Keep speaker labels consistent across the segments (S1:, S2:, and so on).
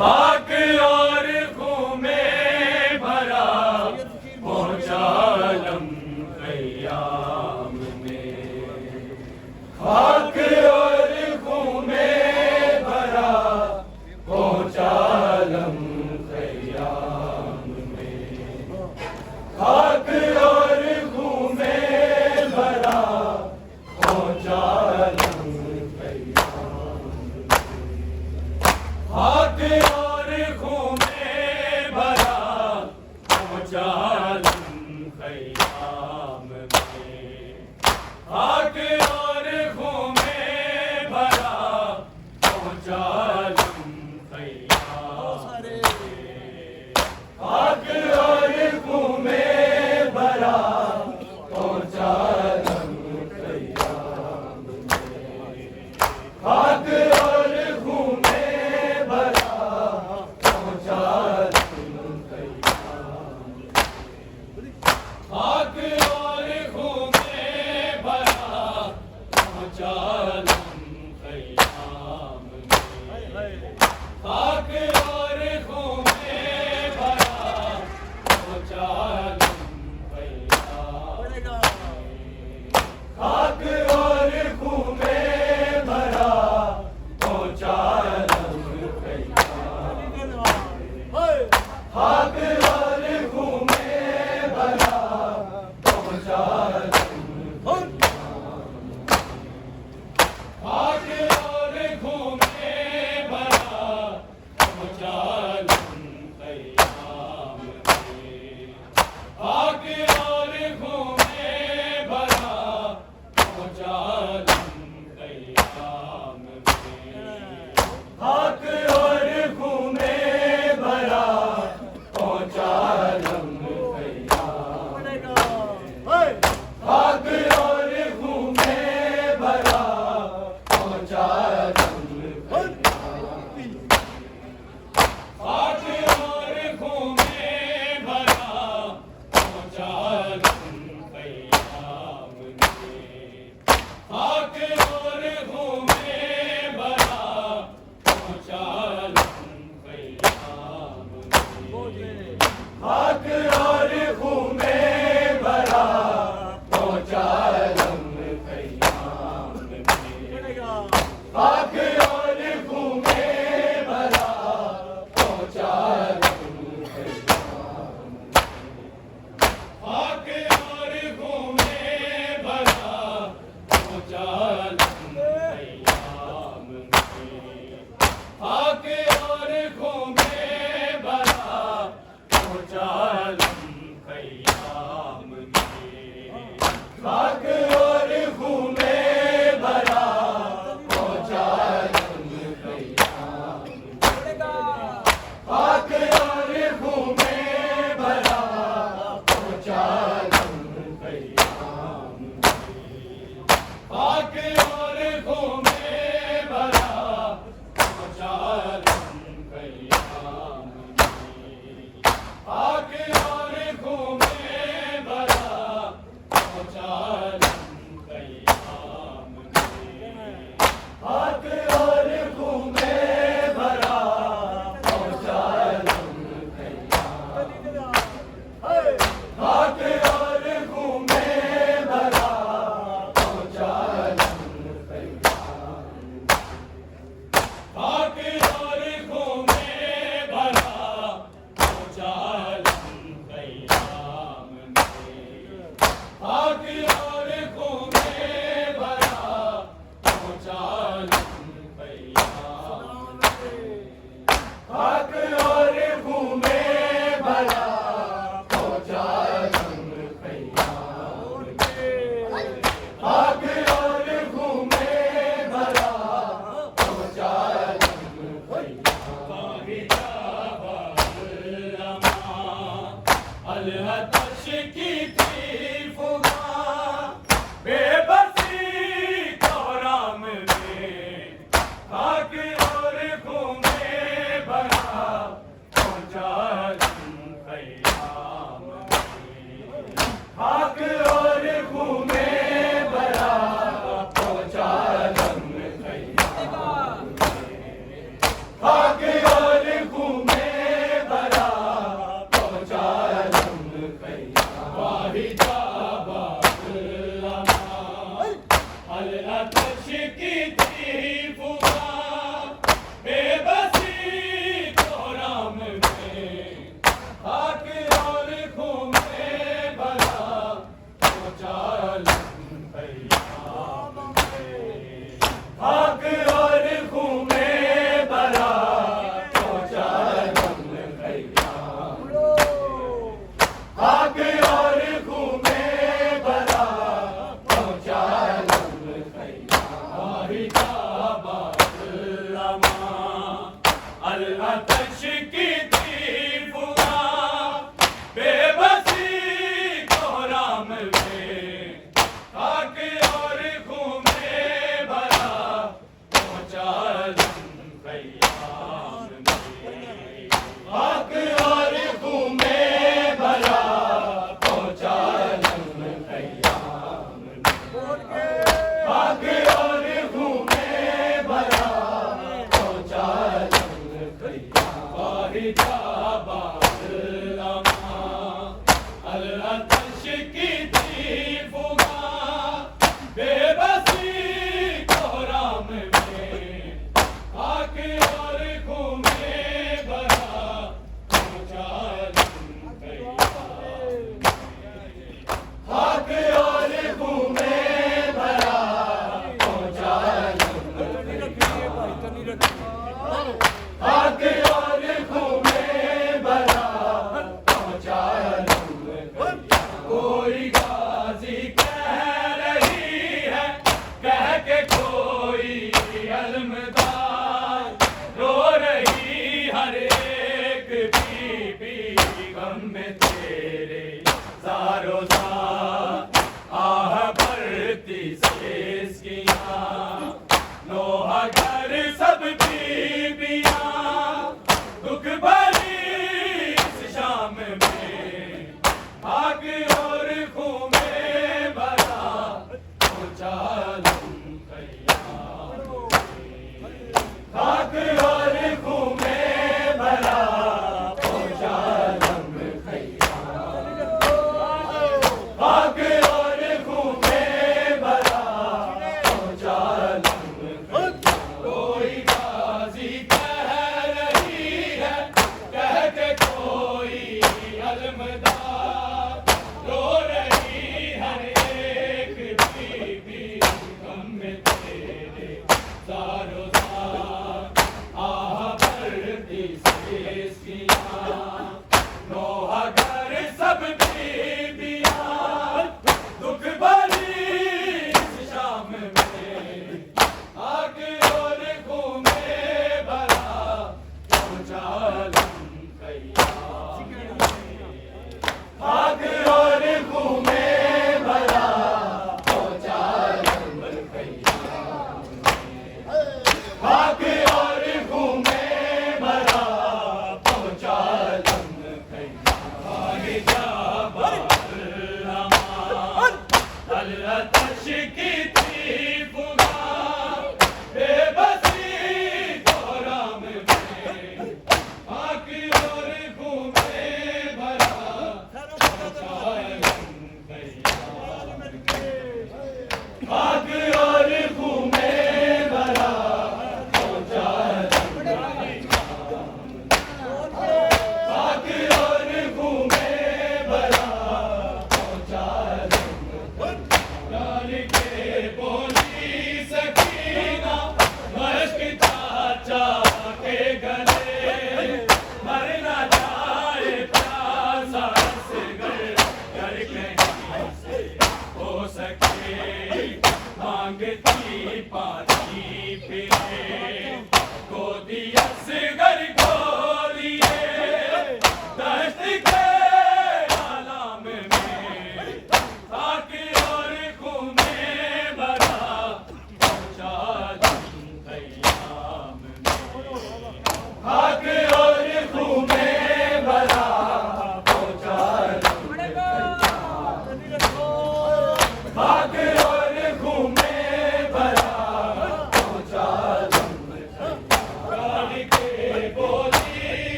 S1: खाक और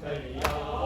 S1: करिया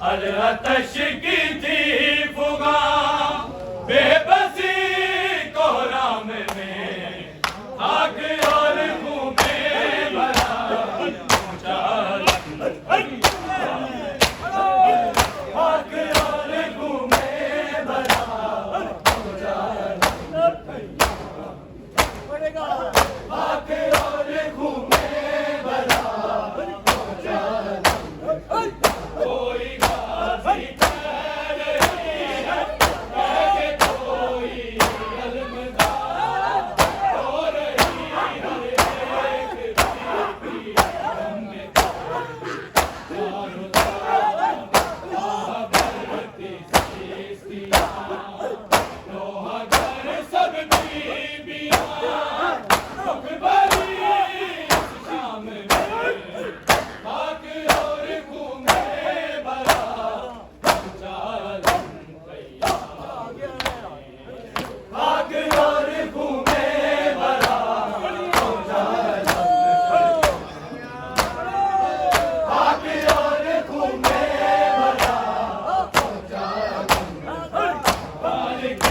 S1: अलअतश की थी फुगा बेबसी कोहराम में आग और घूमे भरा ऊंचा आग और घूमे भरा ऊंचा आग और घूमे भरा ऊंचा कोई गाजी कह रही है कि कोई अलमदार हो रही हर एक की हमने भरती सीस्तियाँ लोहा घर सब बीबियाँ मुखबरी इस शाम में आग और घूमे भरा चालम तैयार आग और घूमे भरा चालम आग और घूमे भरा चालम बालिक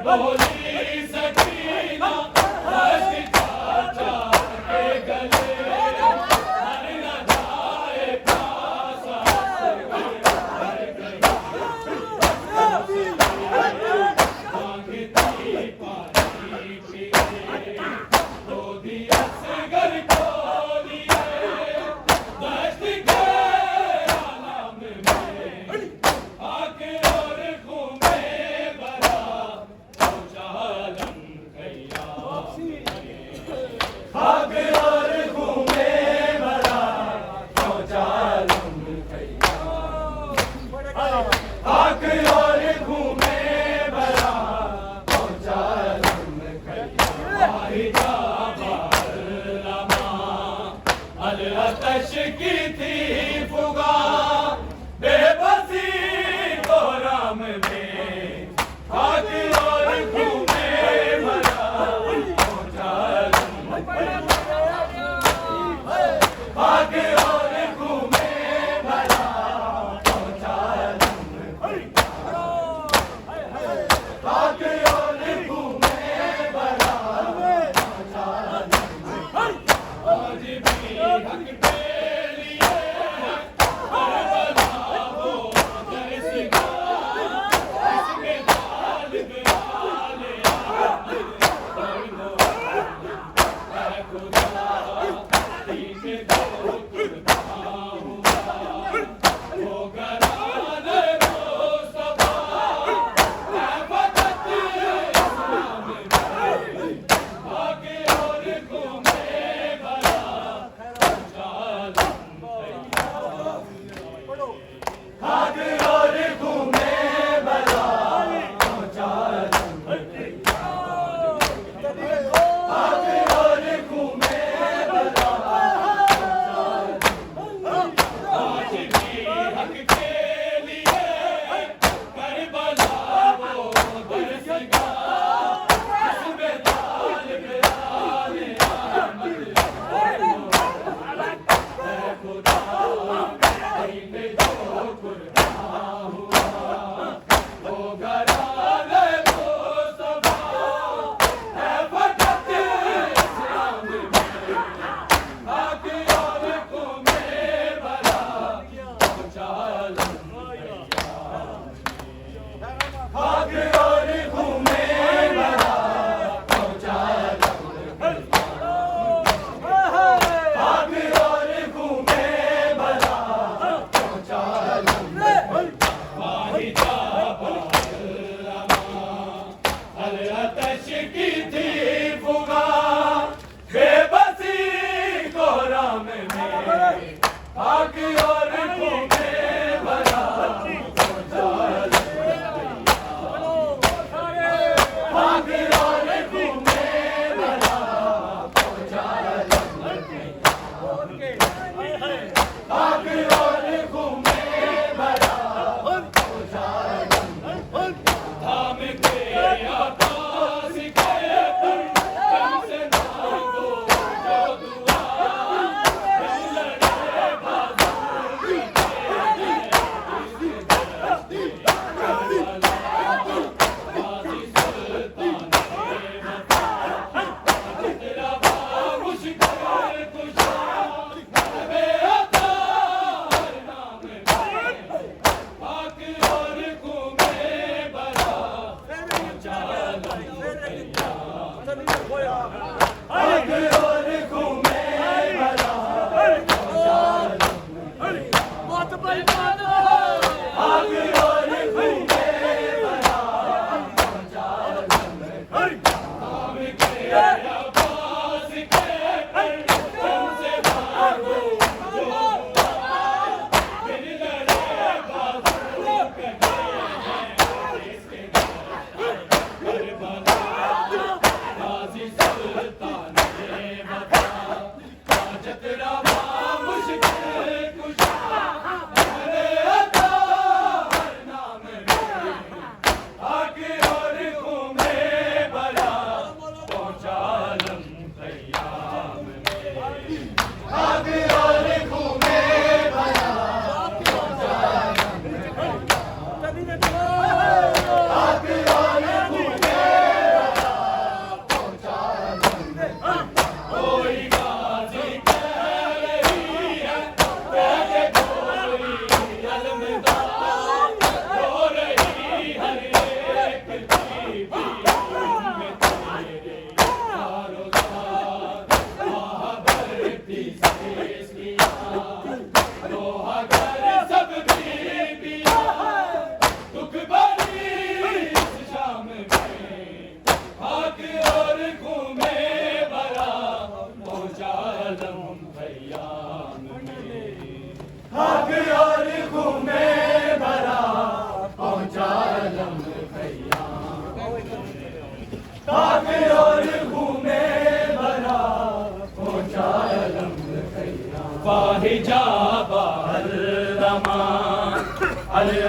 S1: बोली सकीना हंस चाचा के गले हर न जाए प्यासा मांगती पानी पिए तो दिया असगर को लिए दस्त के आलम में आग और घूमे भरा चालम खैया आग और घूमे भरा चालम खैया आग और घूमे भरा चालम खैया अलअतश की थी फुगा बेबसी कोहराम में आग और घूमे भरा चालम आग और घूमे भरा चालम आग और घूमे भरा चालम आज भी हक के लिए करबला हो दरसगा इसके तालिब आले है खुदा दीन को कुर्बान हुआ वो गरान मुस्तफा है फकत इस्लाम में आग और घूमे भरा चालम आग और घूमे भरा चालम आग और घूमे भरा आज भी हक के लिए करबला वो दरसगा इसमें तालिब आले अहमद है खुदा दीन को कुर्बान हुआ वो घरान मुस्तफा है फकत इस्लाम में आग और घूमे भरा चालम आग और घूमे भरा चालम आग और घूमे भरा चालम वाहिदा अलअतश की थी फुगा बेबसी कोहराम में आग और घूमे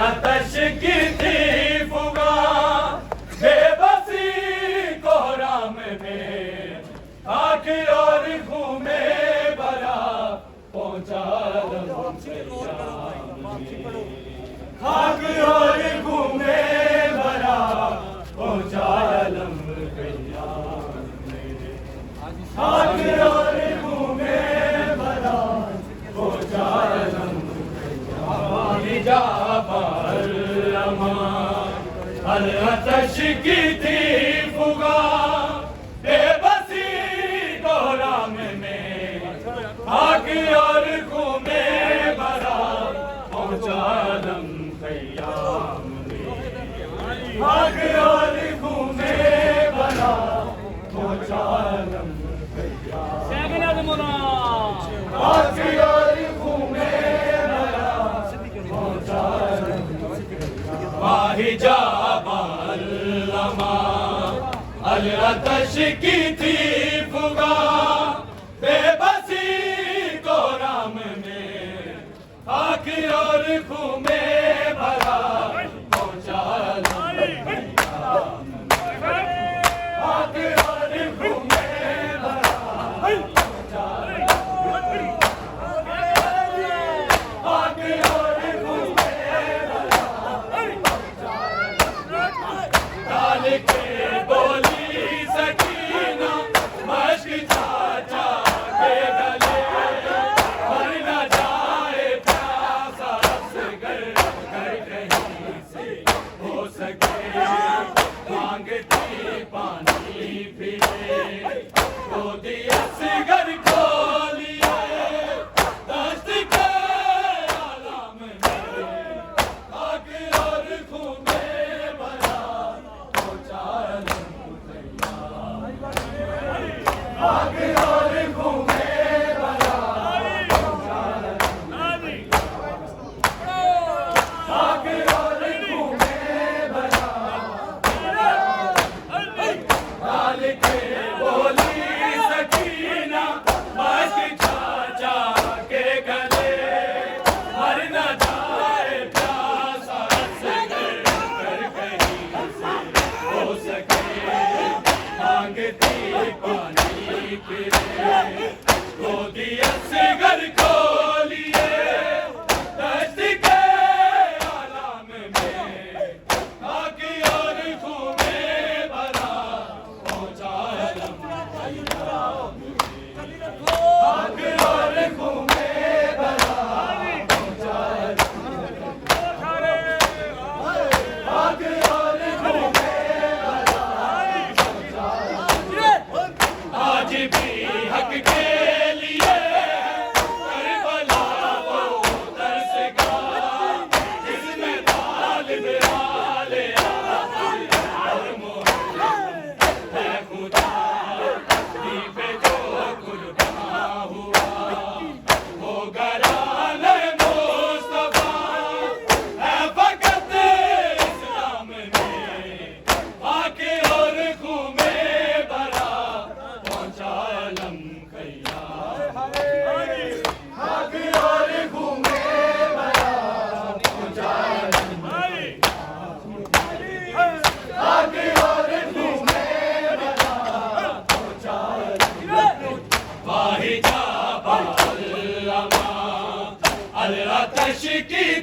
S1: आतश की थी फुगा बेबसी कोहराम में आँख और घूमे बरा पहुँचा खाक और घूमे बरा पहुँचा खाक और घूमे बरा पहुँचा आतश की थी फुगा बेबसी कोहराम में आग और घूमे बरा पहुँचा लम खयाम में आग और घूमे बरा पहुँचा लम खयाम आग और घूमे बरा पहुँचा आतश की थी फुगा बेबसी कोहराम में आँख और घूमे भरा पहुँचा आँख और घूमे भरा पहुँचा आँख और घूमे भरा डाल के बोली सकीना मश्क चाचा के गले मर न जाए प्यासा असगर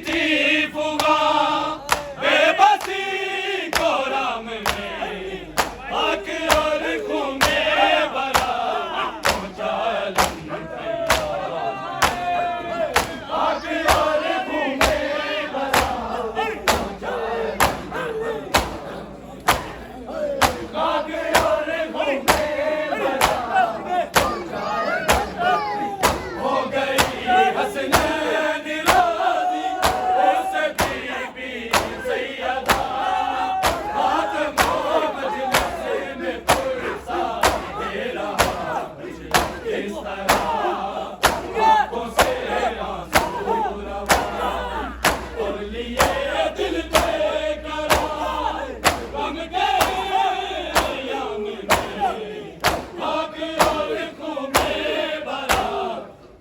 S1: थी फुगा बेबसी को राम में आग और खून में भरा पहुंचा आलम आग और खून में भरा पहुंचा आग और खून में भरा हो गई हसनैन राज़ी उस बीबी सैयदा फातिमा मजलिस में पुरसा दे रहा इस तरह आंखों से आंसू रवा और लिए दिल बेकरार गम गए अय्याम में आग और खून में भरा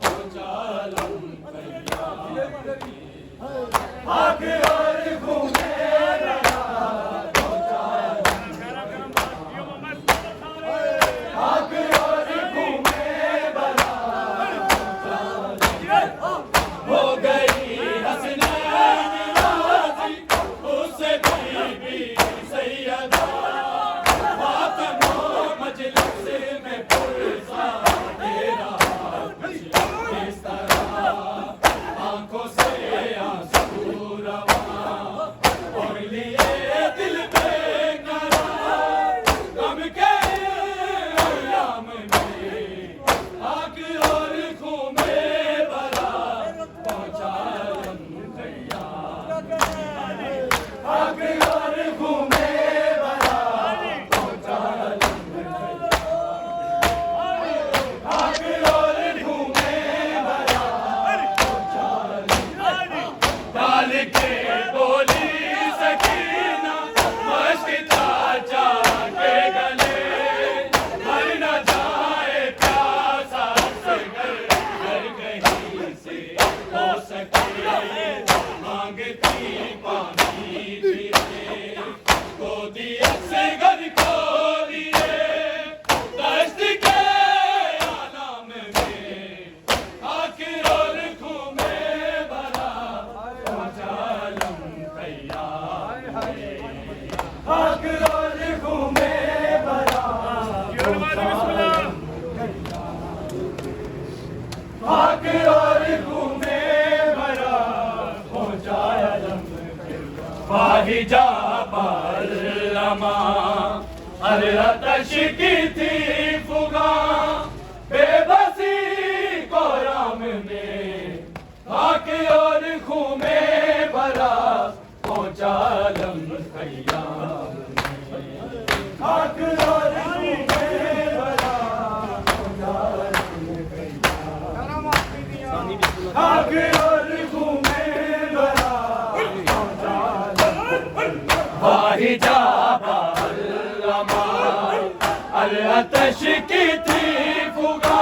S1: पहुंचा आलम आग और खून में भरा पहुंचा आग और खून में भरा हो गई हसनैन राज़ी उस बीबी सैयदा फातिमा मजलिस में पुरसा दे रहा इस तरह आंखों से आंसू रवा और लिए दिल बेकरार गम के अय्याम में आग और खून में भरा पहुंचा आलम आग और खून में भरा पहुंचा आलम आग और खून में भरा पहुंचा डाल के बोली सकीना मश्क चाचा के गले मर न जाए प्यासा से घर कहीं से हो सके मांगती पानी पीने गोदी से घर को लिए दस्त के आलम में आग और खून में भरा पहुंचा आलम तैयार आग और खून में भरा आग और खून में भरा पहुंचा आलम फाहिजा पार्लमा अरतश की थी फुगा बेबसी को राम में आग और खून में भरा पहुंचा आलम खैयाम आग और खून में भरा पहुंचा आलम खैयाम आग और खून में भरा पहुंचा आलम फाहिजा पार्लमा अरतश की थी फुगा